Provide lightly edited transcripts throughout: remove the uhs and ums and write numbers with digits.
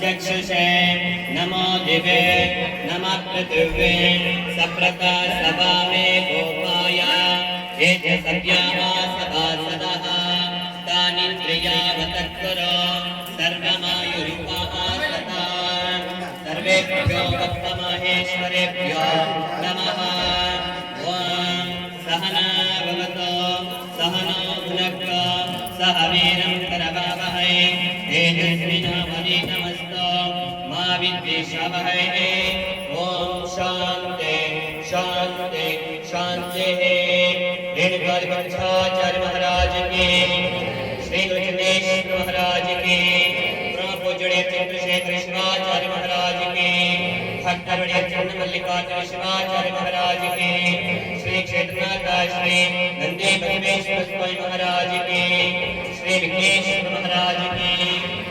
चक्षुषे नमो दिवे नमः पृथिवे सप्रकाशवामे गोपाय एते सत्यामा सभासदः तानिन्द्रियावतत्कुरु सर्वमायुरुपहासता सर्वेभ्यो भक्तमहेश्वरेभ्यो नमः। ॐ सहना भवतु सहनो भुनक्तु सह वीरं करवावहै तेजस्विनावधीतमस्तु मा विद्विषावहै। ॐ शान्ति शान्ति शान्तिः। रेणुकादिपंचाचार्य महाराज की, श्री गुरुचंद्रेश्वर महाराज की, पूजनीय चंद्रशेखर शिवाचार्य महाराज की, भक्तवड़िया चंद्र मल्लिकार्जुन शिवाचार्य महाराज की, श्री क्षेत्रनाथ श्री नंदी बसवेश्वर स्वामी महाराज की, श्री विघ्नेश्वर महाराज की।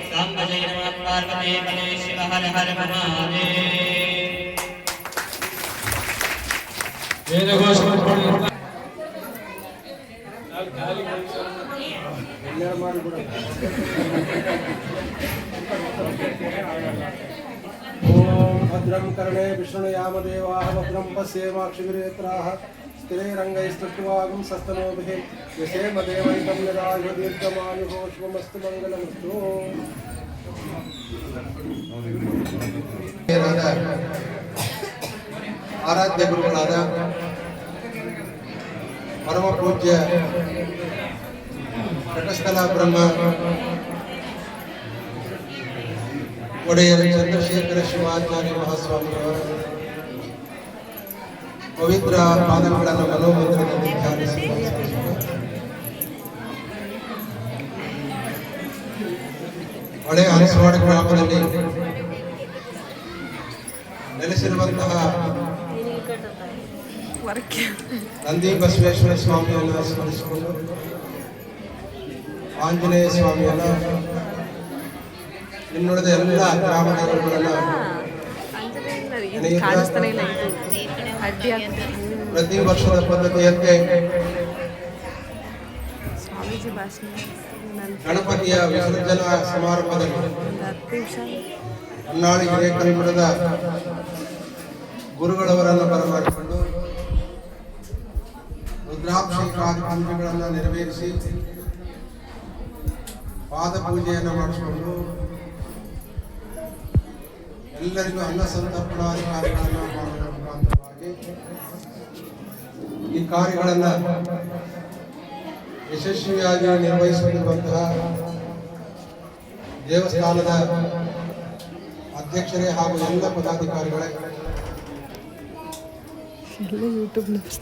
सांब जय नमः पार्वती पते शिव हर हर महादेव। भद्रं कर्णे विष्णुयाम देवाः भद्रं पश्येमाक्षिभिरेत्राः स्थिरैरङ्गैस्तुष्ट्वागं सस्तनोभिः यशेम देवैकं यदायुः दीर्घमायुः शुभमस्तु मङ्गलमस्तु। ಆರಾಧ್ಯ ಗುರುಗಳಾದ ಪರಮ ಪೂಜ್ಯ ಘಟಸ್ಥಲ ಬ್ರಹ್ಮ ಒಡೆಯರ ಚಂದ್ರಶೇಖರ ಶಿವಾಚಾರ್ಯ ಮಹಾಸ್ವಾಮಿಯವರ ಪವಿತ್ರ ಪಾದಗಳನ್ನು ಮನೋಮಂದಿರದಲ್ಲಿ ಧ್ಯಾನಿಸುವ ಹಳೆಯ ಹಲಸವಾಡ ಗ್ರಾಮದಲ್ಲಿ ನೆಲೆಸಿರುವಂತಹ ನಂದಿ ಬಸವೇಶ್ವರ ಸ್ವಾಮಿಯನ್ನು ಸ್ಮರಿಸಿಕೊಂಡು ಆಂಜನೇಯ ಸ್ವಾಮಿಯನ್ನ ಇನ್ನುಳಿದ ಎಲ್ಲ ಗ್ರಾಮ ದೇವರುಗಳನ್ನ ಪ್ರತಿ ವರ್ಷದ ಪದ್ಧತಿಯಂತೆ ಗಣಪತಿಯ ವಿಸರ್ಜನಾ ಸಮಾರಂಭದಲ್ಲಿ ಹೊನ್ನಾಳಿ ಹಿರೇಕಲ್ಮಠದ ಗುರುಗಳವರನ್ನು ಬರಮಾಡಿಕೊಂಡು ರುದ್ರಾಭಿಷೇಕಾದಿ ಪೂಜೆಗಳನ್ನು ನೆರವೇರಿಸಿ ಪಾದ ಪೂಜೆಯನ್ನು ಮಾಡಿಸಿಕೊಂಡು ಎಲ್ಲರಿಗೂ ಅನ್ನ ಸಂತರ್ಪಣಾದಿ ಕಾರ್ಯಗಳನ್ನು ಮಾಡುವ ಮುಖಾಂತರವಾಗಿ ಈ ಕಾರ್ಯಗಳನ್ನು ಯಶಸ್ವಿಯಾಗಿ ನಿರ್ವಹಿಸುತ್ತಿರುವಂತಹ ದೇವಸ್ಥಾನದ ಅಧ್ಯಕ್ಷರೇ ಹಾಗೂ ಎಲ್ಲ ಪದಾಧಿಕಾರಿಗಳೇ,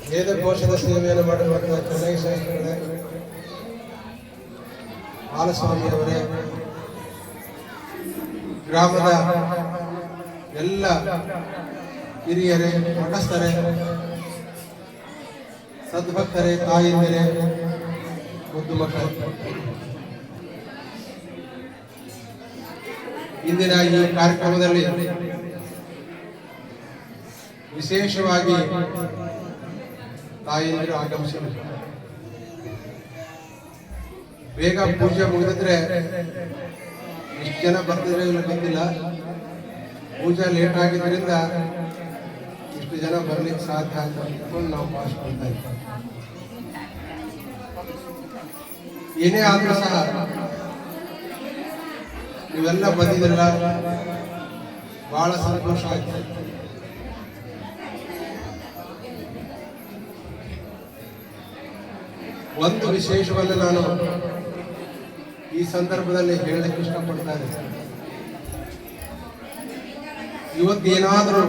ವೇದಘೋಷದ ಸೇವೆಯನ್ನು ಮಾಡಿರುವಂತಹ ಚೆನ್ನೈ ಶಾಸ್ತ್ರಿಗಳೇ, ಬಾಲಸ್ವಾಮಿಯವರೇ, ಗ್ರಾಮದ ಎಲ್ಲ ಹಿರಿಯರೇ, ಮಠಸ್ಥರೇ, ಸದ್ಭಕ್ತರೇ, ತಾಯಿಯಂದಿರೇ, ಮುದ್ದು ಮಕ್ಕಳು, ಇಂದಿನ ಈ ಕಾರ್ಯಕ್ರಮದಲ್ಲಿ ವಿಶೇಷವಾಗಿ ತಾಯಿಯಂದಿರು ಆಗಮಿಸಿದರು. ಬೇಗ ಪೂಜೆ ಮುಗಿದಿದ್ರೆ ಎಷ್ಟು ಜನ ಬರ್ತಿದ್ರೆ ಇಲ್ಲ ಗೊತ್ತಿಲ್ಲ. ಪೂಜೆ ಲೇಟ್ ಆಗಿದ್ದರಿಂದ ಇಷ್ಟು ಜನ ಬರ್ಲಿಕ್ಕೆ ಸಾಧ್ಯ ಅಂತ ಅಂದ್ಕೊಂಡು ನಾವು ಭಾವಿಸ್ಕೊಳ್ತಾ ಇದ್ದೀವಿ. ಏನೇ ಆದ್ರೂ ಸಹ ನೀವೆಲ್ಲ ಬಂದಿದ್ರಲ್ಲ, ಬಹಳ ಸಂತೋಷ ಆಯ್ತು. ಒಂದು ವಿಶೇಷವನ್ನು ನಾನು ಈ ಸಂದರ್ಭದಲ್ಲಿ ಹೇಳಲಿಕ್ಕೆ ಇಷ್ಟಪಡ್ತಾ ಇದ್ದೇನೆ. ಇವತ್ತೇನಾದರೂ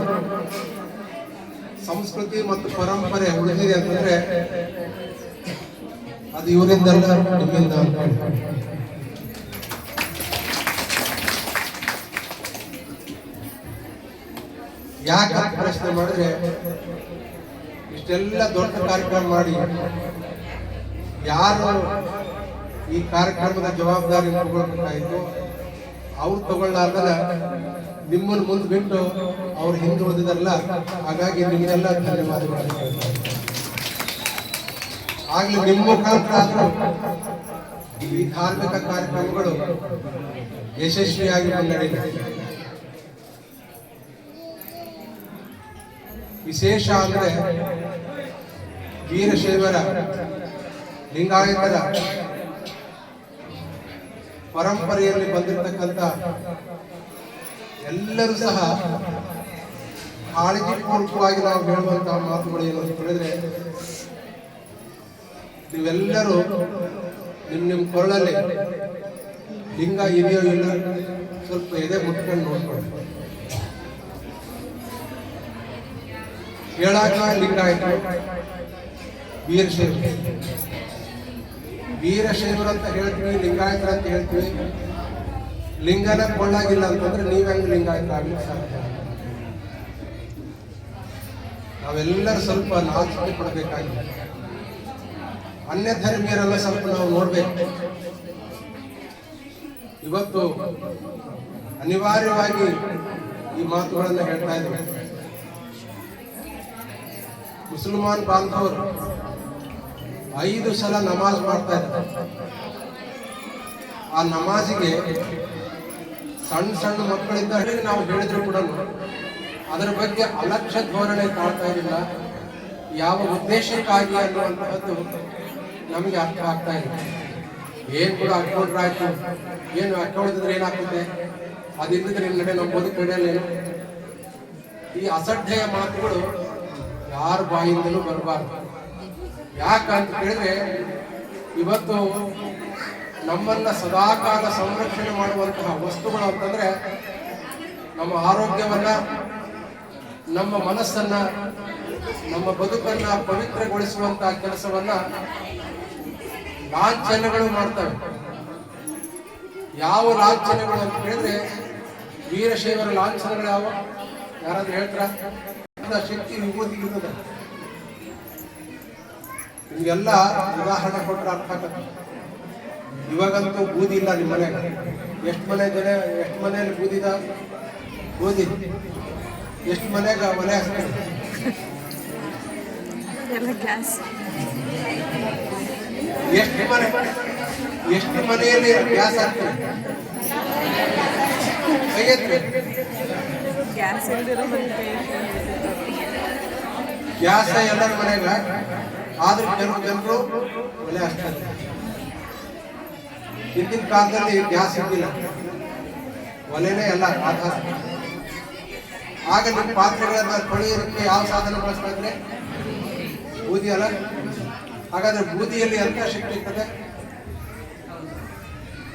ಸಂಸ್ಕೃತಿ ಮತ್ತು ಪರಂಪರೆ ಉಳಿದಿದೆ ಅಂತಂದ್ರೆ ಅದು ಇವರಿಂದಲ್ಲ, ನಿಮ್ಮಿಂದ ಅಂತ. ಯಾಕೆ ಪ್ರಶ್ನೆ ಮಾಡಿದ್ರೆ, ಇಷ್ಟೆಲ್ಲ ದೊಡ್ಡ ಕಾರ್ಯಕ್ರಮ ಮಾಡಿ ಯಾರು ಈ ಕಾರ್ಯಕ್ರಮದ ಜವಾಬ್ದಾರಿ ತಗೊಳ್ಬೇಕಾಯಿತು ಅವ್ರು ತಗೊಳ್ಳಾರ್ದಲ್ಲ ನಿಮ್ಮನ್ನು ಮುಂದೆ ಬಿಟ್ಟು ಅವ್ರು ಹಿಂದೆ ಉಳಿದಿದ್ದಾರಲ್ಲ. ಹಾಗಾಗಿ ನಿಮಗೆಲ್ಲ ಧನ್ಯವಾದಗಳು. ಆಗ್ಲಿ ನಿಮ್ಮ ಮುಖಾಂತರ ಆದರೂ ಈ ಧಾರ್ಮಿಕ ಕಾರ್ಯಕ್ರಮಗಳು ಯಶಸ್ವಿಯಾಗಿ ಮುನ್ನಡೆಯಲಿ. ವಿಶೇಷ ಅಂದರೆ ವೀರಶೈವರ ಲಿಂಗಾಯತರ ಪರಂಪರೆಯಲ್ಲಿ ಬಂದಿರತಕ್ಕಂಥ ಎಲ್ಲರೂ ಸಹ ಕಾಳಜಿಪೂರ್ವಕವಾಗಿ ನಾವು ಹೇಳುವಂತಹ ಮಾತುಗಳು ಏನು ಅಂತ ಹೇಳಿದ್ರೆ, ನೀವೆಲ್ಲರೂ ನಿಮ್ಮ ಕೊರಳಲ್ಲಿ ಲಿಂಗ ಇದೆಯೋ ಇಲ್ಲ ಸ್ವಲ್ಪ ಎದೆ ಮುಟ್ಕೊಂಡು ನೋಡ್ಕೊಳ್ಳಿ. ಹೇಳಾಕ ಲಿಂಗಾಯತ ವೀರಶೈವರು ಅಂತ ಹೇಳ್ತೀವಿ, ಲಿಂಗಾಯತರ ಅಂತ ಹೇಳ್ತೀವಿ. ಲಿಂಗನ ಕೊಳ್ಳಾಗಿಲ್ಲ ಅಂತಂದ್ರೆ ನೀವ್ ಹೆಂಗ್ ಲಿಂಗಾಯತ ಆಗ್ಲಿಕ್ಕೆ ಸಾಧ್ಯ? ನಾವೆಲ್ಲರೂ ಸ್ವಲ್ಪ ನಾಚಿಕೆ ಪಡಬೇಕಾಗಿದೆ. ಅನ್ಯ ಧರ್ಮೀಯರೆಲ್ಲ ಸ್ವಲ್ಪ ನಾವು ನೋಡ್ಬೇಕು. ಇವತ್ತು ಅನಿವಾರ್ಯವಾಗಿ ಈ ಮಾತುಗಳನ್ನ ಹೇಳ್ತಾ ಇದ್ದೇವೆ. ಮುಸಲ್ಮಾನ್ ಬಾಂಧವರು 5 ಸಲ ನಮಾಜ್ ಮಾಡ್ತಾ ಇದ್ದಾರೆ. ಆ ನಮಾಜಿಗೆ ಸಣ್ಣ ಸಣ್ಣ ಮಕ್ಕಳಿಂದ ನಾವು ಹೇಳಿದ್ರು ಕೂಡ ಅದರ ಬಗ್ಗೆ ಅಲಕ್ಷ್ಯ ಧೋರಣೆ ಕಾಣ್ತಾ ಇರಲಿಲ್ಲ. ಯಾವ ಉದ್ದೇಶಕ್ಕಾಗಿ ಅನ್ನುವಂತಹದ್ದು ನಮಗೆ ಅರ್ಥ ಆಗ್ತಾ ಇಲ್ಲ. ಏನ್ ಕೂಡ ಹಾಕೊಂಡ್ರೆ ಆಯ್ತು, ಏನು ಹಾಕೊಂಡಿದ್ರೆ ಏನಾಗ್ತದೆ, ಅದಿಲ್ಲದ್ರೆ ನಿಮ್ಮ ನಡೆ ನಮ್ಮ ಬದುಕು ನಡೆಯಲ್ಲೇನು? ಈ ಅಸಡ್ಡೆಯ ಮಾತುಗಳು ಯಾರ ಬಾಯಿಂದಲೂ ಬರಬಾರ್ದು. ಯಾಕಂತ ಕೇಳಿದ್ರೆ ಇವತ್ತು ನಮ್ಮನ್ನ ಸದಾಕಾಲ ಸಂರಕ್ಷಣೆ ಮಾಡುವಂತಹ ವಸ್ತುಗಳು ಅಂತಂದ್ರೆ ನಮ್ಮ ಆರೋಗ್ಯವನ್ನ, ನಮ್ಮ ಮನಸ್ಸನ್ನ, ನಮ್ಮ ಬದುಕನ್ನ ಪವಿತ್ರಗೊಳಿಸುವಂತಹ ಕೆಲಸವನ್ನ ಲಾಂಛನಗಳು ಮಾಡ್ತವೆ. ಯಾವ ಲಾಂಛನಗಳು ಅಂತ ಹೇಳಿದ್ರೆ ವೀರಶೈವರ ಲಾಂಛನಗಳು ಯಾವ? ಯಾರಾದ್ರೂ ಹೇಳ್ತಾರ? ಶಕ್ತಿ ವಿಭೂತಿಗಿರ್ತದೆ. ನಿಮ್ಗೆಲ್ಲ ಉದಾಹರಣೆ ಕೊಟ್ಟರೆ ಅರ್ಥ ಆಗತ್ತೆ. ಇವಾಗಂತೂ ಬೂದಿ ಇಲ್ಲ ನಿಮ್ಮ ಮನೆಗೆ. ಎಷ್ಟು ಮನೆಯಲ್ಲಿ ಬೂದಿದ ಬೂದಿ, ಎಷ್ಟು ಮನೆಗ ಒಲೆ ಹಚ್ತಾರೆ? ಎಷ್ಟು ಮನೆಯಲ್ಲಿ ಗ್ಯಾಸ್ ಹಾಕ್ತಾರೆ? ಗ್ಯಾಸ್ ಎಲ್ಲರ ಮನೆಗ, ಆದ್ರೂ ಕೆಲವು ಜನರು ಒಲೆ ಹಚ್ತಾರೆ. ಹಿಂದಿನ ಕಾಲದಲ್ಲಿ ಗ್ಯಾಸ್ ಇದ್ದಿಲ್ಲ, ಒಲೆನೇ ಎಲ್ಲ ಆಧಾರ. ಆಗ ನಿಮ್ಮ ಪಾತ್ರೆಗಳನ್ನ ತೊಳೆಯೋದಕ್ಕೆ ಯಾವ ಸಾಧನ ಬಳಸ್ತಾ ಇದ್ರೆ? ಬೂದಿ ಅಲ್ಲ. ಹಾಗಾದ್ರೆ ಬೂದಿಯಲ್ಲಿ ಎಂತ ಶಕ್ತಿ ಇರ್ತದೆ?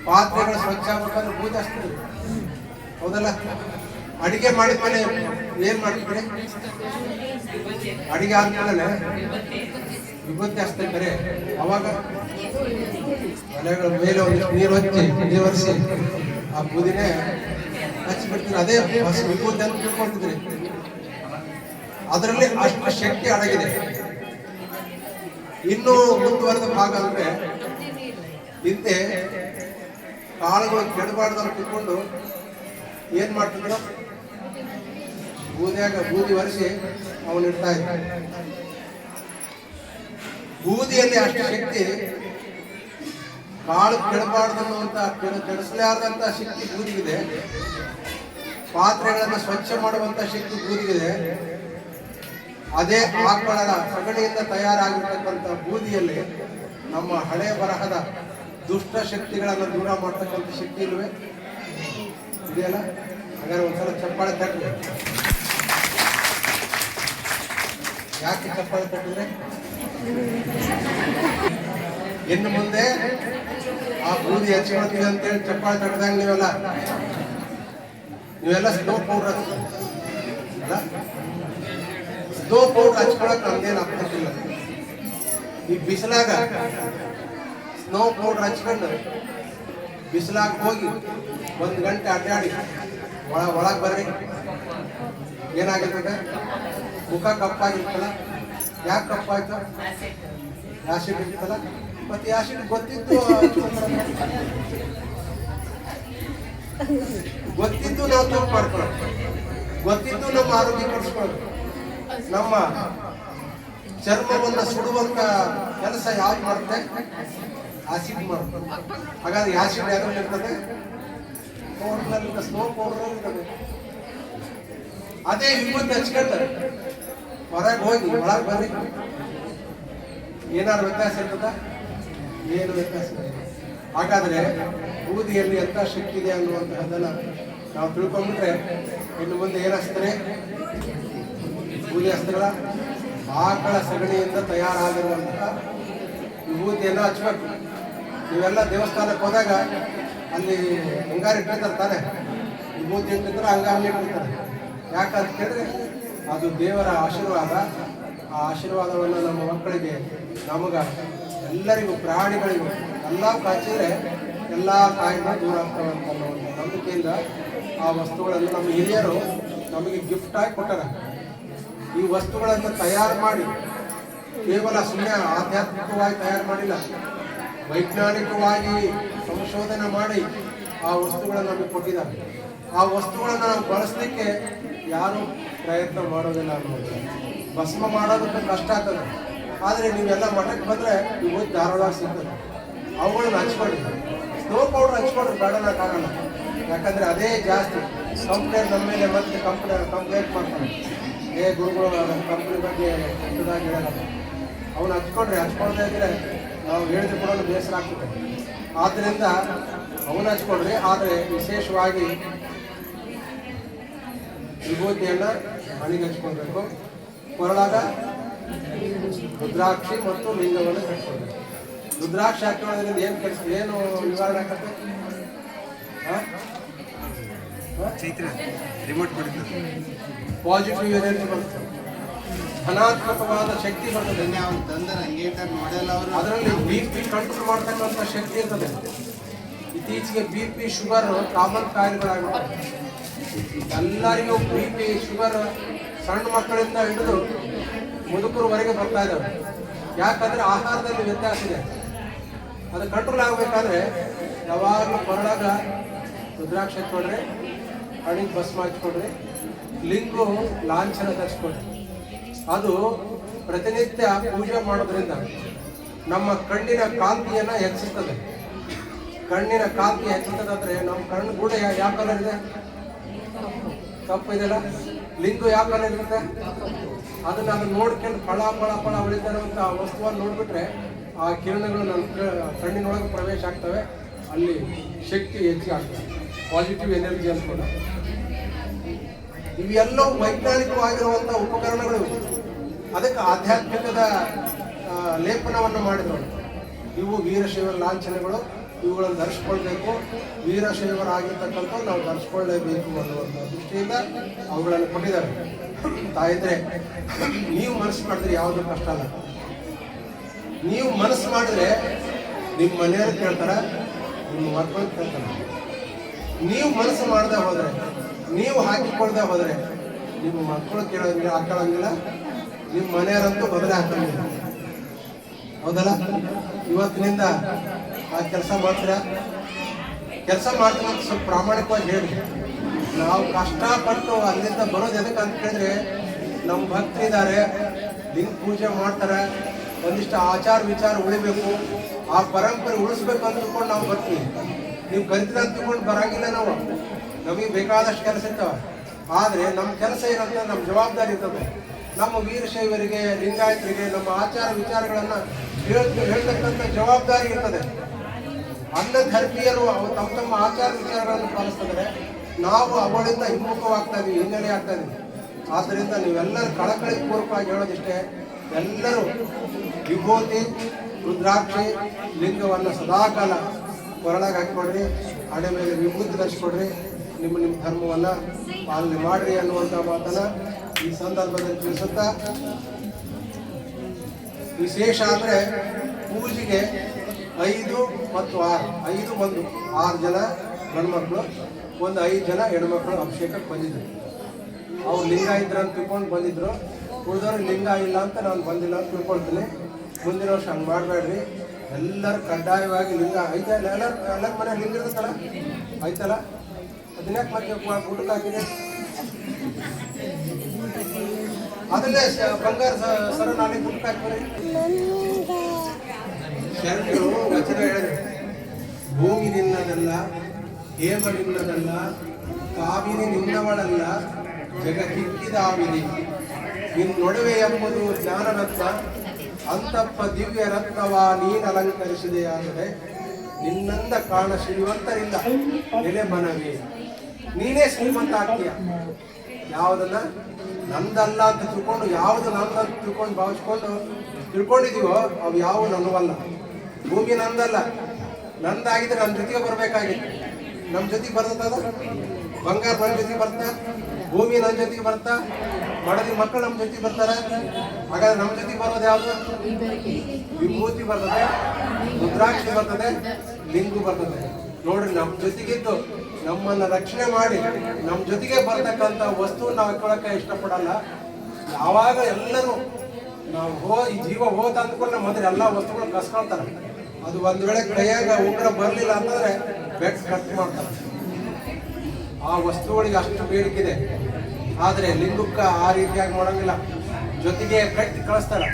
ಪಾತ್ರೆಗಳು ಸ್ವಚ್ಛ ಆಗ್ಬೇಕಂದ್ರೆ ಬೂದಿ ಹಚ್ತದೆ, ಹೌದಲ್ಲ? ಅಡಿಗೆ ಮಾಡಿದ್ಮೇಲೆ ಏನ್ ಮಾಡ್ತಿದ್ರೆ? ಅಡಿಗೆ ಆದ್ಮೇಲೆ ವಿಭೂತಿ ಹಚ್ತದೆ ಬರೇ. ಅವಾಗ ಮನೆಗಳ ಮೇಲೆ ಒಂದಿಷ್ಟು ನೀರು ಒರೆಸಿ ಆ ಬೂದಿನೇ ಹಚ್ಚಿಬಿಡ್ತೀನಿ. ಅದೇ ವಿಭೂತಿ ಅಂತ ತಿಳ್ಕೊಳ್ತಿದ್ರಿ. ಅದರಲ್ಲಿ ಅಷ್ಟು ಶಕ್ತಿ ಅಡಗಿದೆ. ಇನ್ನು ಮುಂದುವರೆದ ಭಾಗ ಅಂದ್ರೆ ಹಿಂದೆ ಕಾಳುಗಳು ಕೆಡಬಾರ್ದು ಅಂತ ತಿಳ್ಕೊಂಡು ಏನ್ ಮಾಡ್ತಿದ್ರು? ಬೂದಿ ಒರೆಸಿ ಅವನು ಇಡ್ತಾ ಇದ್ದ. ಬೂದಿಯಲ್ಲಿ ಅಷ್ಟು ಶಕ್ತಿ, ಕಾಳು ಕೆಡಬಾರ್ದು ಅನ್ನುವಂತ ಕೆಡಿಸಲಾರ್ದಂತ ಶಕ್ತಿ ಬೂದಿಗಿದೆ. ಪಾತ್ರೆಗಳನ್ನು ಸ್ವಚ್ಛ ಮಾಡುವಂತ ಶಕ್ತಿ ಬೂದಿಗಿದೆ. ಅದೇ ಆಕಳದ ಸಗಣಿಯಿಂದ ತಯಾರಾಗಿರ್ತಕ್ಕಂಥ ಬೂದಿಯಲ್ಲಿ ನಮ್ಮ ಹಳೆ ಬರಹದ ದುಷ್ಟ ಶಕ್ತಿಗಳನ್ನು ದೂರ ಮಾಡ್ತಕ್ಕಂಥ ಶಕ್ತಿ ಇಲ್ವೇ? ಇದೆಯಲ್ಲ. ಹಾಗಾದ್ರೆ ಒಂದ್ಸಲ ಚಪ್ಪಾಳೆ ತಟ್ಟೆ. ಯಾಕೆ ಚಪ್ಪಾಳೆ ತಟ್ಟಿದ್ರೆ? ಇನ್ನು ಮುಂದೆ ಆ ಬೂದಿ ಹಚ್ಕೊಳ್ತೀವಿ ಅಂತೇಳಿ ಚಪ್ಪಾಳೆ ತಟ್ಟದಾಗ ನೀವೆಲ್ಲ ಸ್ನೋ ಪೌಡರ್ ಅಲ್ಲ, ಸ್ನೋ ಪೌಡರ್ ಹಚ್ಕೊಳಕ್ ನಮ್ದೇನು ಆಗ್ತಿಲ್ಲ. ಈ ಬಿಸಿಲಾಗ ಸ್ನೋ ಪೌಡರ್ ಹಚ್ಕೊಂಡು ಬಿಸಿಲಾಗ ಹೋಗಿ 1 ಗಂಟೆ ಅಡ್ಡಾಡಿ ಒಳಗೆ ಬರ್ರಿ, ಏನಾಗಿರ್ತದೆ? ಮುಖ ಕಪ್ಪಾಗಿರ್ತಲ್ಲ. ಯಾಕೆ ಕಪ್ಪಾಯ್ತು? ಆಸಿಡ್ ಇರ್ತಲ್ಲ. ಮತ್ತೆ ಆಸಿಡ್ ಗೊತ್ತಿದ್ದು ನಾವು ತಪ್ಪು ಮಾಡ್ಕೊಳ್ಳೋದು, ಗೊತ್ತಿದ್ದು ನಮ್ಮ ಆರೋಗ್ಯ ಕೆಡಿಸ್ಕೊಳ್ಳೋದು. ನಮ್ಮ ಚರ್ಮವನ್ನು ಸುಡುವಂತ ಕೆಲಸ ಯಾವ್ದು ಮಾಡುತ್ತೆ? ಆಸಿಡ್ ಮಾಡುತ್ತೆ. ಹಾಗಾದ್ರೆ ಆಸಿಡ್ ಯಾವ್ದ್ರಲ್ಲಿ ಇರ್ತದೆ? ಪೌಡರ್ನಲ್ಲಿ, ಸ್ನೋ ಪೌಡರ್ ಇರ್ತದೆ. ಅದೇ ವಿಭೂತಿ ಹಚ್ಕೊಂಡ್ರೆ ಹೊರಗೆ ಹೋಗಿ ಒಳಗೆ ಬರ್ರಿ. ಏನಾದ್ರು ವ್ಯತ್ಯಾಸ ಇರ್ತದ? ಏನು ವ್ಯತ್ಯಾಸ ಇಲ್ಲ. ಹಾಗಾದ್ರೆ ಬೂದಿಯಲ್ಲಿ ಎಂತ ಶಕ್ತಿ ಇದೆ ಅನ್ನುವಂತಹದ್ದನ್ನ ನಾವು ತಿಳ್ಕೊಂಡ್ಬಿಟ್ರೆ ಇನ್ನು ಮುಂದೆ ಏನು ಹಚ್ತಾರೆ? ಬೂದಿ ಹಚ್ತಾರಲ್ಲ, ಆಕಳ ಸಗಣಿಯಿಂದ ತಯಾರಾಗಿರುವಂತಹ ವಿಭೂತಿಯನ್ನು ಹಚ್ಬೇಕು. ನೀವೆಲ್ಲ ದೇವಸ್ಥಾನಕ್ಕೆ ಹೋದಾಗ ಅಲ್ಲಿ ಅಂಗಾರ ಇಟ್ಟಿರ್ತಾರೆ ತಾನೆ, ವಿಭೂತಿ ಇಟ್ಟಿರ್ತಾರೆ, ಅಂಗಾರ ಇಟ್ಟಿರ್ತಾರೆ. ಯಾಕಂತ ಕೇಳಿದ್ರೆ ಅದು ದೇವರ ಆಶೀರ್ವಾದ. ಆ ಆಶೀರ್ವಾದವನ್ನು ನಮ್ಮ ಮಕ್ಕಳಿಗೆ, ನಮಗ, ಎಲ್ಲರಿಗೂ, ಪ್ರಾಣಿಗಳಿಗೂ ಎಲ್ಲ ಕಾಚಿದ್ರೆ ಎಲ್ಲ ಕಾಯಿಲೆ ದೂರ ಆಗ್ತವೆ ಅಂತ ಅನ್ನುವಂಥ ನಂಬಿಕೆಯಿಂದ ಆ ವಸ್ತುಗಳನ್ನು ನಮ್ಮ ಹಿರಿಯರು ನಮಗೆ ಗಿಫ್ಟ್ ಆಗಿ ಕೊಟ್ಟಾರ. ಈ ವಸ್ತುಗಳನ್ನು ತಯಾರು ಮಾಡಿ ಕೇವಲ ಸುಮ್ಮನೆ ಆಧ್ಯಾತ್ಮಿಕವಾಗಿ ತಯಾರು ಮಾಡಿಲ್ಲ, ವೈಜ್ಞಾನಿಕವಾಗಿ ಸಂಶೋಧನೆ ಮಾಡಿ ಆ ವಸ್ತುಗಳನ್ನು ನಮಗೆ ಕೊಟ್ಟಿದ್ದಾರೆ. ಆ ವಸ್ತುಗಳನ್ನು ನಾವು ಬಳಸಲಿಕ್ಕೆ ಯಾರೂ ಪ್ರಯತ್ನ ಮಾಡೋದಿಲ್ಲ ಅನ್ನೋದು. ಭಸ್ಮ ಮಾಡೋದಕ್ಕೆ ಕಷ್ಟ ಆಗ್ತದೆ, ಆದರೆ ನೀವೆಲ್ಲ ಮಠಕ್ಕೆ ಬಂದರೆ ಇವು ಧಾರಾಳವಾಗಿ ಸಿಗ್ತದೆ. ಅವುಗಳನ್ನ ಹಚ್ಕೊಳ್ರಿ. Snow powder ಹಚ್ಕೊಳ್ರಿ, ಬೇಡಕ್ಕಾಗಲ್ಲ. ಯಾಕಂದರೆ ಅದೇ ಜಾಸ್ತಿ. ಕಂಪ್ಲೇಂಟ್ ನಮ್ಮ ಮೇಲೆ ಮತ್ತೆ ಕಂಪ್ಲೇಂಟ್ ಮಾಡ್ತಾರೆ, ಗುರುಗಳು ಕಂಪ್ನಿ ಬಗ್ಗೆ ಕೆಟ್ಟದಾಗಿ ಹೇಳಲ್ಲ. ಅವನು ಹಚ್ಕೊಂಡ್ರೆ, ಹಚ್ಕೊಳ್ತಾ ಇದ್ರೆ ನಾವು ಹೇಳಿದ್ರು ಕೂಡ ಬೇಸರ ಆಗ್ತದೆ. ಆದ್ದರಿಂದ ಅವನು ಹಚ್ಕೊಳ್ರಿ. ಆದರೆ ವಿಶೇಷವಾಗಿ ವಿಭೂತಿಯನ್ನು ಮನೆಗೆ ಹಚ್ಕೊಳ್ಬೇಕು. ಕೊರಳಾಗ ರುದ್ರಾಕ್ಷಿ ಮತ್ತು ಲಿಂಗವನ್ನು ಕಟ್ಕೊಳ್ಬೇಕು. ರುದ್ರಾಕ್ಷಿ ಹಾಕೊಳ್ಳೋದ್ರಿಂದ ಏನು ಕೆಲಸ, ಏನು ನಿವಾರಣೆ ಆಗತ್ತೆ? ರಿಮೋಟ್ ಕೊಡ್ತದೆ, ಪಾಸಿಟಿವ್ ಎನರ್ಜಿ ಬರ್ತದೆ, ಧನಾತ್ಮಕವಾದ ಶಕ್ತಿ ಬರ್ತದೆ. ಅವ್ನು ತಂದ ಹಂಗೇಟರ್ ನೋಡಲ್ಲ ಅವರು. ಅದರಲ್ಲಿ BP ಕಂಟ್ರೋಲ್ ಮಾಡ್ತಕ್ಕಂಥ ಶಕ್ತಿ ಇರ್ತದೆ. ಇತ್ತೀಚೆಗೆ BP, ಶುಗರ್ ಕಾಮನ್ ಕಾಯಿಲೆಗಳಾಗಿರ್ತದೆ. ಎಲ್ಲರಿಗೂ BP, ಶುಗರ್ ಸಣ್ಣ ಮಕ್ಕಳಿಂದ ಹಿಡಿದು ಮುದುಕರವರೆಗೆ ಬರ್ತಾ ಇದ್ದಾವೆ. ಯಾಕಂದ್ರೆ ಆಹಾರದಲ್ಲಿ ವ್ಯತ್ಯಾಸ ಇದೆ. ಅದು ಕಂಟ್ರೋಲ್ ಆಗಬೇಕಾದ್ರೆ ಯಾವಾಗಲೂ ಕೊರಳಾಗ ರುದ್ರಾಕ್ಷಿ ಹಚ್ಕೊಡ್ರಿ, ಹಣಿಗೆ ಭಸ್ಮ ಹಚ್ಕೊಡ್ರಿ, ಲಿಂಗು ಲಾಂಛನ ಧರಿಸ್ಕೊಡ್ರಿ. ಅದು ಪ್ರತಿನಿತ್ಯ ಪೂಜೆ ಮಾಡೋದ್ರಿಂದ ನಮ್ಮ ಕಣ್ಣಿನ ಕಾಂತಿಯನ್ನು ಹೆಚ್ಚಿಸ್ತದೆ. ಕಣ್ಣಿನ ಕಾಂತಿ ಹೆಚ್ಚುತ್ತದೆ ಅಂದರೆ ನಮ್ಮ ಕಣ್ಣು ಕೂಡ ಯಾವ ಕಲರ್ ಇದೆ? ಕಪ್ಪು ಇದೆಯಲ್ಲ. ಲಿಂಗು ಯಾವ ಕಲರ್ ಇರುತ್ತೆ? ಅದನ್ನು ನೋಡ್ಕೊಂಡು ಫಳ ಫಳ ಫಳ ಹೊಳಿತಾ ಇರುವಂಥ ವಸ್ತುವನ್ನು ನೋಡಿಬಿಟ್ರೆ ಆ ಕಿರಣಗಳು ನಮ್ಮ ಕಣ್ಣಿನೊಳಗೆ ಪ್ರವೇಶ ಆಗ್ತವೆ. ಅಲ್ಲಿ ಶಕ್ತಿ ಹೆಚ್ಚಿಗೆ ಆಗ್ತದೆ, ಪಾಸಿಟಿವ್ ಎನರ್ಜಿ ಅನ್ಕೊಂಡು. ಇವೆಲ್ಲವೂ ವೈಜ್ಞಾನಿಕವಾಗಿರುವಂಥ ಉಪಕರಣಗಳು. ಅದಕ್ಕೆ ಆಧ್ಯಾತ್ಮಿಕದ ಲೇಪನವನ್ನು ಮಾಡಿದರು. ಇವು ವೀರಶೈವರ ಲಾಂಛನಗಳು. ಇವುಗಳನ್ನು ಧರಿಸ್ಕೊಳ್ಬೇಕು. ವೀರಶೈವರಾಗಿರ್ತಕ್ಕಂಥ ನಾವು ಧರಿಸ್ಕೊಳ್ಳೇಬೇಕು ಅನ್ನುವಂಥ ದೃಷ್ಟಿಯಿಂದ ಅವುಗಳನ್ನು ಕೊಟ್ಟಿದ್ದಾರೆ. ತಾಯಿದ್ರೆ ನೀವು ಮನಸ್ಸು ಮಾಡಿದ್ರೆ ಯಾವುದು ಕಷ್ಟ ಅಲ್ಲ. ನೀವು ಮನಸ್ಸು ಮಾಡಿದ್ರೆ ನಿಮ್ಮ ಮನೆಯವ್ರು ಕೇಳ್ತಾರೆ, ನಿಮ್ಮ ಮಕ್ಕಳು ಕೇಳ್ತಾರೆ. ನೀವು ಮನಸ್ಸು ಮಾಡದೆ ಹೋದರೆ, ನೀವು ಹಾಕಿಕೊಳ್ದೆ ಹೋದರೆ ನಿಮ್ಮ ಮಕ್ಕಳು ಹಾಕೊಳ್ಳಂಗಿಲ್ಲ, ನಿಮ್ಮ ಮನೆಯವರಂತೂ ಬದಲೇ ಹಾಕಂಗಿಲ್ಲ. ಹೌದಲ್ಲ? ಇವತ್ತಿನಿಂದ ಆ ಕೆಲಸ ಮಾಡ್ತೀರಾ? ಕೆಲಸ ಮಾಡ್ತೀರ ಅಂತ ಸ್ವಲ್ಪ ಪ್ರಾಮಾಣಿಕವಾಗಿ ಹೇಳಿ. ನಾವು ಕಷ್ಟಪಟ್ಟು ಅಲ್ಲಿಂದ ಬರೋದು ಎದಕ್ಕೆ ಅಂತ ಕೇಳಿದ್ರೆ, ನಮ್ಮ ಭಕ್ತರಿದ್ದಾರೆ, ಲಿಂಗ ಪೂಜೆ ಮಾಡ್ತಾರೆ, ಒಂದಿಷ್ಟು ಆಚಾರ ವಿಚಾರ ಉಳಿಬೇಕು, ಆ ಪರಂಪರೆ ಉಳಿಸ್ಬೇಕು ಅಂತ ತಿಳ್ಕೊಂಡು ನಾವು ಬರ್ತೀವಿ. ನೀವು ಕಲಿತಿದ ಅಂತ ತಿಳ್ಕೊಂಡು ಬರಂಗಿಲ್ಲ. ನಾವು ನಮಗೆ ಬೇಕಾದಷ್ಟು ಕೆಲಸ ಇರ್ತವೆ. ಆದರೆ ನಮ್ಮ ಕೆಲಸ ಏನಂತ, ನಮ್ಮ ಜವಾಬ್ದಾರಿ ಇರ್ತದೆ. ನಮ್ಮ ವೀರಶೈವರಿಗೆ, ಲಿಂಗಾಯತರಿಗೆ ನಮ್ಮ ಆಚಾರ ವಿಚಾರಗಳನ್ನು ಹೇಳ್ತಕ್ಕಂಥ ಜವಾಬ್ದಾರಿ ಇರ್ತದೆ. ಅನ್ನ ಧರ್ಮೀಯರು ತಮ್ಮ ತಮ್ಮ ಆಚಾರ ವಿಚಾರಗಳನ್ನು ಪಾಲಿಸ್ತಿದ್ದಾರೆ. ನಾವು ಅವಳಿಂದ ಹಿಮ್ಮುಖವಾಗ್ತಾ ಇದೀವಿ, ಹಿನ್ನೆಲೆ ಆಗ್ತಾ ಇದೀವಿ. ಆದ್ದರಿಂದ ನೀವೆಲ್ಲರೂ ಕಳಕಳಿ ಪೂರ್ವಕವಾಗಿ ಹೇಳೋದಿಷ್ಟೇ, ಎಲ್ಲರೂ ವಿಭೂತಿ, ರುದ್ರಾಕ್ಷಿ, ಲಿಂಗವನ್ನು ಸದಾಕಾಲ ಕೊರಳಾಗಿ ಹಾಕಿಕೊಡ್ರಿ, ಹಣೆ ಮೇಲೆ ವಿಭೂತಿ ಧರಿಸ್ಕೊಡ್ರಿ, ನಿಮ್ಮ ಧರ್ಮವನ್ನು ಪಾಲನೆ ಮಾಡ್ರಿ ಅನ್ನುವಂಥ ಮಾತನ್ನು ಈ ಸಂದರ್ಭದಲ್ಲಿ ತಿಳಿಸುತ್ತಾ, ವಿಶೇಷ ಅಂದರೆ ಪೂಜೆಗೆ 5 ಮತ್ತು 6, 5 ಬಂದು 6 ಜನ ಗಂಡ್ಮಕ್ಳು, ಒಂದು 5 ಜನ ಹೆಣ್ಮಕ್ಳು ಅಭಿಷೇಕಕ್ಕೆ ಬಂದಿದ್ರು. ಅವ್ರು ಲಿಂಗ ಇದ್ರು ಅಂತ ತಿಳ್ಕೊಂಡು ಬಂದಿದ್ರು. ಉಳಿದವ್ರು ಲಿಂಗ ಇಲ್ಲ ಅಂತ ನಾನು ಬಂದಿಲ್ಲ ಅಂತ ತಿಳ್ಕೊಳ್ತೀನಿ. ಮುಂದಿನ ವರ್ಷ ಹಂಗೆ ಮಾಡಬೇಡ್ರಿ. ಎಲ್ಲರೂ ಕಡ್ಡಾಯವಾಗಿ ಲಿಂಗ ಐತೆ. ಎಲ್ಲರ ಮನೆ ಲಿಂಗ ಇರುತ್ತಲ್ಲ, ಆಯ್ತಲ್ಲ, ಅದನ್ಯಾಕೆ ಮತ್ತೆ ಊಟಕ್ಕೆ ಹಾಕಿದೆ? ಅದನ್ನೇ ಬಂಗಾರ ಸರ ನಾಳೆ ಊಟಕ್ಕೆ ಹಾಕ್ಬರಿ. ಶರಣರು ವಚನ ಹೇಳಿದ್ರು, ಭೂಮಿ ನಿನ್ನದಲ್ಲ, ಹೇಮ ನಿನ್ನದಲ್ಲ, ಕಾವಿನಿ ನಿನ್ನವಳಲ್ಲ, ಜಗ ಹಿಕ್ಕಿದಾವಿನಿ, ನಿನ್ನೊಡವೆ ಎಂಬುದು ಜ್ಞಾನರತ್ನ, ಅಂತಪ್ಪ ದಿವ್ಯ ರತ್ನವ ನೀನು ಅಲಂಕರಿಸಿದೆಯಾದರೆ ನಿನ್ನಂದ ಕಾಣ ಶ್ರೀಮಂತರಿಲ್ಲ ಎಲೆ ಮನವಿ. ನೀನೇ ಶ್ರೀಮಂತ ಆಗ್ತೀಯ. ಯಾವುದನ್ನ ನಂದಲ್ಲ ಅಂತ ತಿಳ್ಕೊಂಡು, ಯಾವುದು ನಂದಂತ ತಿಳ್ಕೊಂಡು ಭಾವಿಸ್ಕೊಂಡು ತಿಳ್ಕೊಂಡಿದೀವೋ ಅವು ಯಾವ ನನ್ನವಲ್ಲ. ಭೂಮಿ ನಂದಲ್ಲ, ನಂದಾಗಿದ್ರೆ ನಮ್ಮ ಜೊತೆಗೆ ಬರ್ಬೇಕಾಗಿತ್ತು. ನಮ್ಮ ಜೊತೆಗೆ ಬರ್ತದ ಬಂಗಾರ, ನನ್ನ ಜೊತೆಗೆ ಬರ್ತಾ, ಭೂಮಿ ನನ್ನ ಜೊತೆಗೆ ಬರ್ತಾ, ಮಡದಿ ಮಕ್ಕಳು ನಮ್ಮ ಜೊತೆಗೆ ಬರ್ತಾರೆ. ಹಾಗಾದ್ರೆ ನಮ್ಮ ಜೊತೆಗೆ ಬರೋದು ಯಾವುದು? ವಿಭೂತಿ ಬರ್ತದೆ, ರುದ್ರಾಕ್ಷಿ ಬರ್ತದೆ, ಲಿಂಗು ಬರ್ತದೆ. ನೋಡ್ರಿ, ನಮ್ಮ ಜೊತೆಗಿದ್ದು ನಮ್ಮನ್ನ ರಕ್ಷಣೆ ಮಾಡಿ ನಮ್ಮ ಜೊತೆಗೆ ಬರ್ತಕ್ಕಂಥ ವಸ್ತು ನಾವು ಹಾಕೊಳ್ಳೋಕೆ ಇಷ್ಟಪಡಲ್ಲ. ಯಾವಾಗ ಎಲ್ಲರೂ ನಾವು ಈ ಜೀವ ಹೋತ ಅಂದ್ಕೊಂಡು ಮೊದಲು ಎಲ್ಲ ವಸ್ತುಗಳು ಕಸ್ಕೊಳ್ತಾರೆ. ಅದು ಒಂದ್ ವೇಳೆ ಕೈಯಾಗ ಉಂಗುರ ಬರಲಿಲ್ಲ ಅಂತಂದ್ರೆ ಬೆಟ್ ಕಟ್ ಮಾಡ್ತಾರೆ. ಆ ವಸ್ತುಗಳಿಗೆ ಅಷ್ಟು ಬೇಡಿಕೆ. ಆದರೆ ಲಿಂಗಕ್ಕ ಆ ರೀತಿಯಾಗಿ ಮಾಡೋಂಗಿಲ್ಲ, ಜೊತೆಗೆ ಕಟ್ಟಿ ಕಳಿಸ್ತಾರೆ.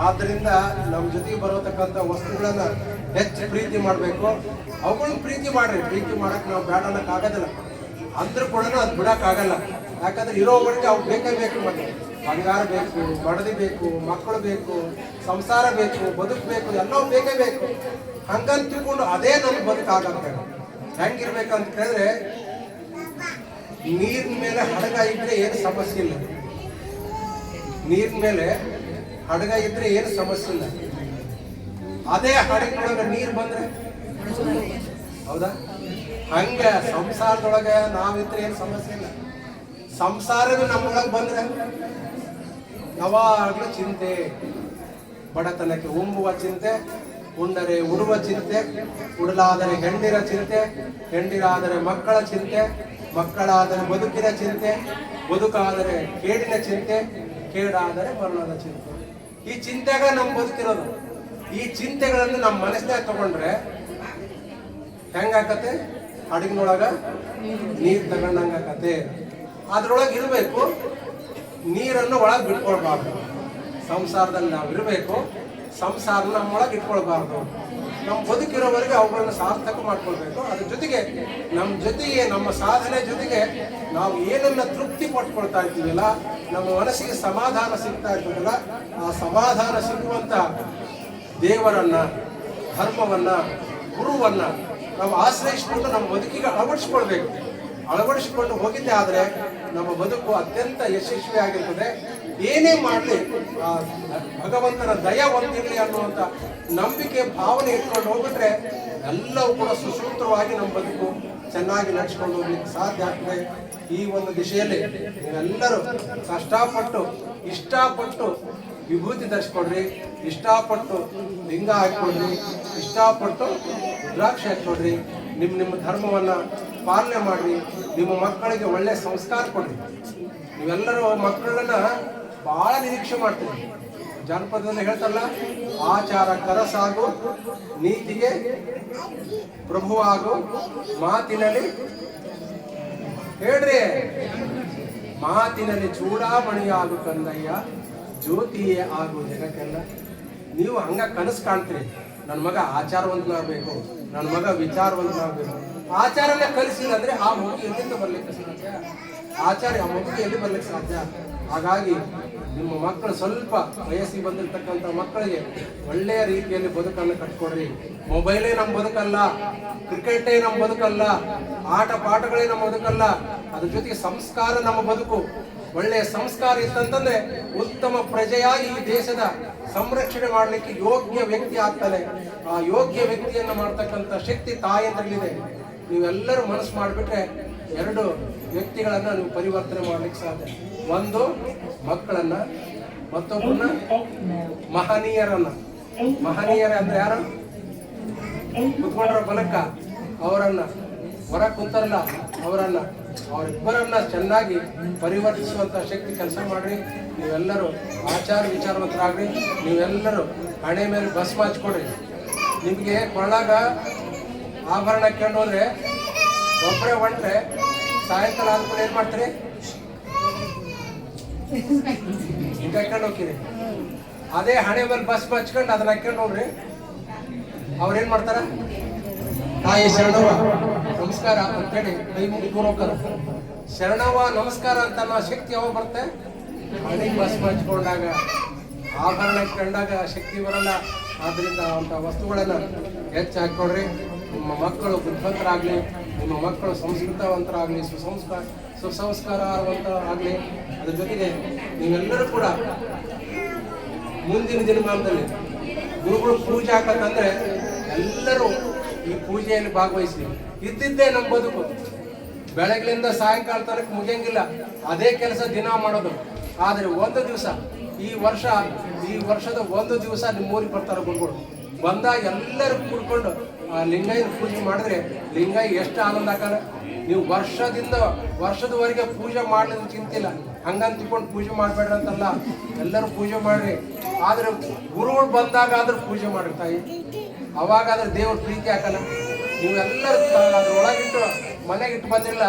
ಆದ್ದರಿಂದ ನಮ್ಮ ಜೊತೆಗೆ ಬರತಕ್ಕಂಥ ವಸ್ತುಗಳನ್ನ ಹೆಚ್ಚು ಪ್ರೀತಿ ಮಾಡಬೇಕು. ಅವುಗಳನ್ನ ಪ್ರೀತಿ ಮಾಡ್ರಿ. ಪ್ರೀತಿ ಮಾಡಕ್ಕೆ ನಾವು ಬೇಡ ಅನ್ನಕ್ಕೆ ಆಗೋದಿಲ್ಲ, ಅಂದ್ರೂ ಕೂಡ ಅದು ಬಿಡೋಕ್ಕಾಗಲ್ಲ. ಯಾಕಂದ್ರೆ ಇರೋವರೆಗೆ ಅವು ಬೇಕೇ ಬೇಕು. ಮತ್ತೆ ಬಂಗಾರ ಬೇಕು, ಮಡದಿ ಬೇಕು, ಮಕ್ಕಳು ಬೇಕು, ಸಂಸಾರ ಬೇಕು, ಬದುಕು ಬೇಕು, ಎಲ್ಲವೂ ಬೇಕೇ ಬೇಕು. ಹಂಗಂತ ತಿಳ್ಕೊಂಡು ಅದೇ ನಮ್ಗೆ ಬದುಕಾಗತ್ತೆ. ಹೆಂಗಿರ್ಬೇಕಂತ ಕೇಳಿದ್ರೆ, ನೀರಿನ ಮೇಲೆ ಹಡಗ ಇದ್ರೆ ಏನು ಸಮಸ್ಯೆ ಇಲ್ಲ. ನೀರಿನ ಮೇಲೆ ಹಡಗ ಇದ್ರೆ ಏನು ಸಮಸ್ಯೆ ಇಲ್ಲ. ಅದೇ ಹಡಗಿನೊಳಗೆ ನೀರು ಬಂದ್ರೆ ಹೌದಾ? ಹಂಗ ಸಂಸಾರದೊಳಗೆ ನಾವಿದ್ರೆ ಏನು ಸಮಸ್ಯೆ ಇಲ್ಲ. ಸಂಸಾರವೇ ನಮ್ಮೊಳಗೆ ಬಂದ್ರೆ ಯಾವಾಗಲೂ ಚಿಂತೆ, ಬಡತನಕ್ಕೆ ಉಂಬುವ ಚಿಂತೆ, ಉಂಡರೆ ಉಡುವ ಚಿಂತೆ, ಉಡಲಾದರೆ ಗಂಡಿರ ಚಿಂತೆ, ಗಂಡಿರಾದರೆ ಮಕ್ಕಳ ಚಿಂತೆ, ಮಕ್ಕಳಾದರೆ ಬದುಕಿನ ಚಿಂತೆ, ಬದುಕಾದರೆ ಕೇಡಿನ ಚಿಂತೆ, ಕೇಡಾದರೆ ಮರಣದ ಚಿಂತೆ. ಈ ಚಿಂತೆಗ ನಮ್ಮ ಬದುಕಿರೋದು. ಈ ಚಿಂತೆಗಳನ್ನು ನಮ್ಮ ಮನಸ್ಸಿನಾಗ ತಗೊಂಡ್ರೆ ಹೆಂಗಾಕತೆ? ಹಡಗಿನೊಳಗ ನೀರು ತಗೊಂಡಂಗಾಕತೆ. ಅದ್ರೊಳಗೆ ಇರಬೇಕು, ನೀರನ್ನು ಒಳಗೆ ಬಿಟ್ಕೊಳ್ಬಾರ್ದು. ಸಂಸಾರದಲ್ಲಿ ನಾವು ಇರಬೇಕು, ಸಂಸಾರ ನಮ್ಮೊಳಗೆ ಇಟ್ಕೊಳ್ಬಾರ್ದು. ನಮ್ಮ ಬದುಕಿರೋವರೆಗೆ ಅವುಗಳನ್ನ ಸಾರ್ಥಕ ಮಾಡ್ಕೊಳ್ಬೇಕು. ಅದ್ರ ಜೊತೆಗೆ ನಮ್ಮ ಜೊತೆಗೆ, ನಮ್ಮ ಸಾಧನೆ ಜೊತೆಗೆ ನಾವು ಏನನ್ನ ತೃಪ್ತಿ ಪಟ್ಕೊಳ್ತಾ ಇರ್ತೀವಲ್ಲ, ನಮ್ಮ ಮನಸ್ಸಿಗೆ ಸಮಾಧಾನ ಸಿಗ್ತಾ ಇರ್ತದಲ್ಲ, ಆ ಸಮಾಧಾನ ಸಿಗುವಂತ ದೇವರನ್ನ, ಧರ್ಮವನ್ನ, ಗುರುವನ್ನ ನಾವು ಆಶ್ರಯಿಸಿಕೊಂಡು ನಮ್ಮ ಬದುಕಿಗೆ ಅಳವಡಿಸ್ಕೊಳ್ಬೇಕು. ಅಳವಡಿಸಿಕೊಂಡು ಹೋಗಿದ್ದೆ ಆದರೆ ನಮ್ಮ ಬದುಕು ಅತ್ಯಂತ ಯಶಸ್ವಿಯಾಗಿರ್ತದೆ. ಏನೇ ಮಾಡಲಿ ಆ ಭಗವಂತನ ದಯ ಹೊಂದಿರಲಿ ಅನ್ನುವಂಥ ನಂಬಿಕೆ, ಭಾವನೆ ಇಟ್ಕೊಂಡು ಹೋಗ್ಬಿಟ್ರೆ ಎಲ್ಲವೂ ಕೂಡ ಸುಸೂತ್ರವಾಗಿ ನಮ್ಮ ಬದುಕು ಚೆನ್ನಾಗಿ ನಡೆಸ್ಕೊಂಡು ಹೋಗ್ಲಿಕ್ಕೆ ಸಾಧ್ಯ ಆಗ್ತದೆ. ಈ ಒಂದು ದಿಶೆಯಲ್ಲಿ ನೀವೆಲ್ಲರೂ ಕಷ್ಟಪಟ್ಟು, ಇಷ್ಟಪಟ್ಟು ವಿಭೂತಿ ಧರಿಸ್ಕೊಡ್ರಿ, ಇಷ್ಟಪಟ್ಟು ಲಿಂಗ ಹಾಕ್ಕೊಡ್ರಿ, ಇಷ್ಟಪಟ್ಟು ರುದ್ರಾಕ್ಷಿ ಹಾಕ್ಕೊಡ್ರಿ. ನಿಮ್ಮ ಧರ್ಮವನ್ನ ಪಾಲನೆ ಮಾಡ್ರಿ. ನಿಮ್ಮ ಮಕ್ಕಳಿಗೆ ಒಳ್ಳೆ ಸಂಸ್ಕಾರ ಕೊಡ್ರಿ. ನೀವೆಲ್ಲರೂ ಮಕ್ಕಳನ್ನ ಬಹಳ ನಿರೀಕ್ಷೆ ಮಾಡ್ತೀವಿ. ಜಾನಪದದಲ್ಲಿ ಹೇಳ್ತಾರಲ್ಲ, ಆಚಾರ ಕರಸಾಗು, ನೀತಿಗೆ ಪ್ರಭುವಾಗು, ಮಾತಿನಲ್ಲಿ ಹೇಳ್ರಿ, ಮಾತಿನಲ್ಲಿ ಚೂಡಾಮಣಿಯಾಗು ಕಂದಯ್ಯ, ಜ್ಯೋತಿಯೇ ಆಗು ಜಗಕ್ಕೆಲ್ಲ. ನೀವು ಹಂಗ ಕನಸು ಕಾಣ್ತೀರಿ, ನನ್ನ ಮಗ ಆಚಾರವಂತನಾಗಬೇಕು, ನನ್ನ ಮಗ ವಿಚಾರವಂತನಾಗಬೇಕು. ಆಚಾರನ ಕಲಿಸಿಲ್ಲ ಅಂದ್ರೆ ಆ ಮಗು ಎಲ್ಲಿಂದ ಬರ್ಲಿಕ್ಕೆ ಸಾಧ್ಯ? ಆಚಾರ ಆ ಮಗುಗೆ ಎಲ್ಲಿ ಬರ್ಲಿಕ್ಕೆ ಸಾಧ್ಯ? ಹಾಗಾಗಿ ನಿಮ್ಮ ಮಕ್ಕಳು ಸ್ವಲ್ಪ ವಯಸ್ಸಿಗೆ ಬಂದಿರತಕ್ಕಂಥ ಮಕ್ಕಳಿಗೆ ಒಳ್ಳೆಯ ರೀತಿಯಲ್ಲಿ ಬದುಕನ್ನು ಕಟ್ಕೊಡ್ರಿ. ಮೊಬೈಲೇ ನಮ್ಮ ಬದುಕಲ್ಲ, ಕ್ರಿಕೆಟೇ ನಮ್ಮ ಬದುಕಲ್ಲ, ಆಟ ಪಾಠಗಳೇ ನಮ್ಮ ಬದುಕಲ್ಲ. ಅದ್ರ ಜೊತೆಗೆ ಸಂಸ್ಕಾರ ನಮ್ಮ ಬದುಕು. ಒಳ್ಳೆಯ ಸಂಸ್ಕಾರ ಇತ್ತಂತಂದ್ರೆ ಉತ್ತಮ ಪ್ರಜೆಯಾಗಿ ಈ ದೇಶದ ಸಂರಕ್ಷಣೆ ಮಾಡಲಿಕ್ಕೆ ಯೋಗ್ಯ ವ್ಯಕ್ತಿ ಆಗ್ತಾನೆ. ಆ ಯೋಗ್ಯ ವ್ಯಕ್ತಿಯನ್ನ ಮಾಡ್ತಕ್ಕಂಥ ಶಕ್ತಿ ತಾಯಿಯಂದ್ರಲ್ಲಿದೆ. ನೀವೆಲ್ಲರೂ ಮನಸ್ಸು ಮಾಡಿಬಿಟ್ರೆ ಎರಡು ವ್ಯಕ್ತಿಗಳನ್ನ ನೀವು ಪರಿವರ್ತನೆ ಮಾಡ್ಲಿಕ್ಕೆ ಸಾಧ್ಯ. ಒಂದು ಮಕ್ಕಳನ್ನ, ಮತ್ತೊಬ್ಬರನ್ನ ಮಹನೀಯರನ್ನ. ಮಹನೀಯರ ಅಂದ್ರೆ ಯಾರು? ಕುತ್ಕೊಂಡ್ರ ಬಲಕ್ಕ ಅವರನ್ನ, ಹೊರ ಕುಂತಾರಲ್ಲ ಅವರನ್ನ, ಅವರಿಬ್ಬರನ್ನ ಚೆನ್ನಾಗಿ ಪರಿವರ್ತಿಸುವಂತ ಶಕ್ತಿ ಕೆಲಸ ಮಾಡ್ರಿ. ನೀವೆಲ್ಲರೂ ಆಚಾರ ವಿಚಾರವಂತರಾಗ್ರಿ. ನೀವೆಲ್ಲರೂ ಹಣೆ ಮೇಲೆ ಭಸ್ಮ ಹಚ್ಕೊಡ್ರಿ. ನಿಮಗೆ ಕೊಳ್ಳಾಗ ಆಭರಣ ಹಾಕೊಂಡು ಹೋದ್ರೆ ಒಬ್ಬರೇ ಹೊಂಟ್ರೆ ಸಾಯಂಕಾಲ ಆದ್ಮೇಲೆ ಏನ್ ಮಾಡ್ತೀರಿ? ಹಿಂಗ ಹಾಕೊಂಡು ಹೋಗ್ತೀರಿ. ಅದೇ ಹಣೆ ಮೇಲೆ ಭಸ್ಮ ಹಚ್ಕೊಂಡು ಅದನ್ನ ಹಾಕೊಂಡು ಹೋಗ್ರಿ. ಅವ್ರೇನ್ ಮಾಡ್ತಾರ? ತಾಯಿ ಶರಣವ್ವ ನಮಸ್ಕಾರ ಅಂತೇಳಿ ಕೈ ಮುಗಿ ಕೂರೋಕರ. ಶರಣವ್ವ ನಮಸ್ಕಾರ ಅಂತ ಅನ್ನೋ ಶಕ್ತಿ ಯಾವಾಗ ಬರುತ್ತೆ? ಹಣೆಗೆ ಭಸ್ಮ ಹಚ್ಕೊಂಡಾಗ ಆಭರಣ ಕಂಡಾಗ ಶಕ್ತಿ ಬರಲ್ಲ. ಆದ್ದರಿಂದ ಅಂಥ ವಸ್ತುಗಳನ್ನು ಹೆಚ್ಚು ಹಾಕ್ಕೊಡ್ರಿ. ನಿಮ್ಮ ಮಕ್ಕಳು ಬುದ್ಧಿವಂತರಾಗಲಿ, ನಿಮ್ಮ ಮಕ್ಕಳು ಸಂಸ್ಕೃತವಂತರಾಗಲಿ, ಸುಸಂಸ್ಕಾರವಂತ ಆಗಲಿ. ಅದ್ರ ಜೊತೆಗೆ ನೀವೆಲ್ಲರೂ ಕೂಡ ಮುಂದಿನ ದಿನಮಾನದಲ್ಲಿ ಗುರುಗಳು ಪೂಜೆ ಹಾಕಂತಂದ್ರೆ ಎಲ್ಲರೂ ಈ ಪೂಜೆಯಲ್ಲಿ ಭಾಗವಹಿಸಿ. ಇದ್ದಿದ್ದೇ ನಮ್ಮ ಬದುಕು. ಬೆಳಗ್ಲಿಂದ ಸಾಯಂಕಾಲ ತನಕ ಮುಗಿಯಂಗಿಲ್ಲ, ಅದೇ ಕೆಲಸ ದಿನ ಮಾಡೋದು. ಆದರೆ ಒಂದು ದಿವಸ ಈ ವರ್ಷದ ಒಂದು ದಿವಸ ನಿಮ್ಮೂರಿಗೆ ಬರ್ತಾರೆ ಗುರುಗಳು. ಬಂದಾಗ ಎಲ್ಲರೂ ಕೂಡ್ಕೊಂಡು ಆ ಲಿಂಗಯ್ಯನ ಪೂಜೆ ಮಾಡಿದ್ರೆ ಲಿಂಗಯ್ಯ ಎಷ್ಟು ಆನಂದ ಆಗಲ್ಲ. ನೀವು ವರ್ಷದವರೆಗೆ ಪೂಜೆ ಮಾಡ್ಲಿಕ್ಕೆ ಚಿಂತಿಲ್ಲ, ಹಂಗಂತ ತಿಳ್ಕೊಂಡು ಪೂಜೆ ಮಾಡಬೇಡ್ರಿ ಅಂತಲ್ಲ, ಎಲ್ಲರೂ ಪೂಜೆ ಮಾಡ್ರಿ. ಆದ್ರೆ ಗುರುಗಳು ಬಂದಾಗ ಆದ್ರೂ ಪೂಜೆ ಮಾಡ್ರಿ ತಾಯಿ, ಅವಾಗಾದ್ರೆ ದೇವ್ರ ಪ್ರೀತಿ ಹಾಕಲ್ಲ. ನೀವೆಲ್ಲರೂ ಅದ್ರೊಳಗಿಟ್ಟು ಮನೆಗಿಟ್ಟು ಬಂದಿಲ್ಲ,